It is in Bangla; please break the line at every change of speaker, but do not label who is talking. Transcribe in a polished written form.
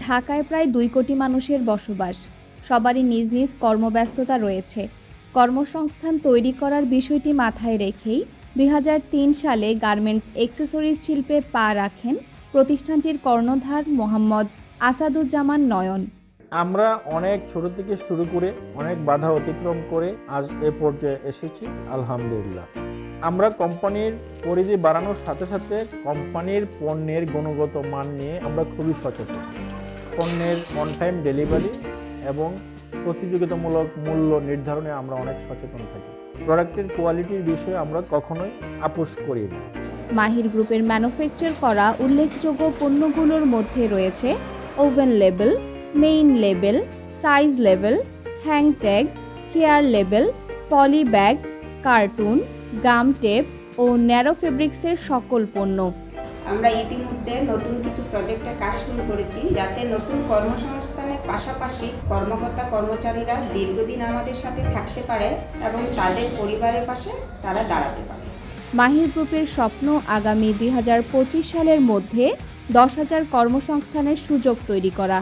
ঢাকায় প্রায় 2 কোটি মানুষের বসবাস। সবারই নিজ নিজ কর্মব্যস্ততা রয়েছে। কর্মসংস্থান তৈরি করার বিষয়টি মাথায় রেখেই 2003 সালে গার্মেন্টস অ্যাক্সেসরিজ শিল্পে পা রাখেন প্রতিষ্ঠানটির কর্ণধার মোহাম্মদ আসাদুজ্জামান নয়ন।
আমরা অনেক ছোট থেকে শুরু করে অনেক বাধা অতিক্রম করে আজ এ পর্যায়ে এসেছি, আলহামদুলিল্লাহ। আমরা কোম্পানির পরিধি বাড়ানোর সাথে সাথে কোম্পানির পণ্যের গুণগত মান নিয়ে আমরা খুবই সচেতন। পণ্যের অন টাইম ডেলিভারি এবং প্রতিযোগিতামূলক মূল্য নির্ধারণে আমরা অনেক সচেতন থাকি। প্রোডাক্টের কোয়ালিটির বিষয়ে আমরা কখনোই আপোস করি না।
মাহির গ্রুপের ম্যানুফ্যাকচার করা উল্লেখযোগ্য পণ্যগুলোর মধ্যে রয়েছে woven label, main label, size label, hang tag, hair label, poly bag, carton, gum tape ও ন্যারো ফেব্রিক্সের সকল পণ্য।
আমরা ইতিমধ্যে নতুন কিছু প্রজেক্টে কাজ শুরু করেছি, যাতে নতুন কর্মসংস্থানের পাশাপাশি কর্মচারীরা দীর্ঘদিন আমাদের সাথে থাকতে পারে এবং তাদের পরিবারের পাশে তারা দাঁড়াতে পারে।
মাহির গ্রুপের স্বপ্ন আগামী 2025 সালের মধ্যে 10,000 কর্মসংস্থানের সুযোগ তৈরি করা।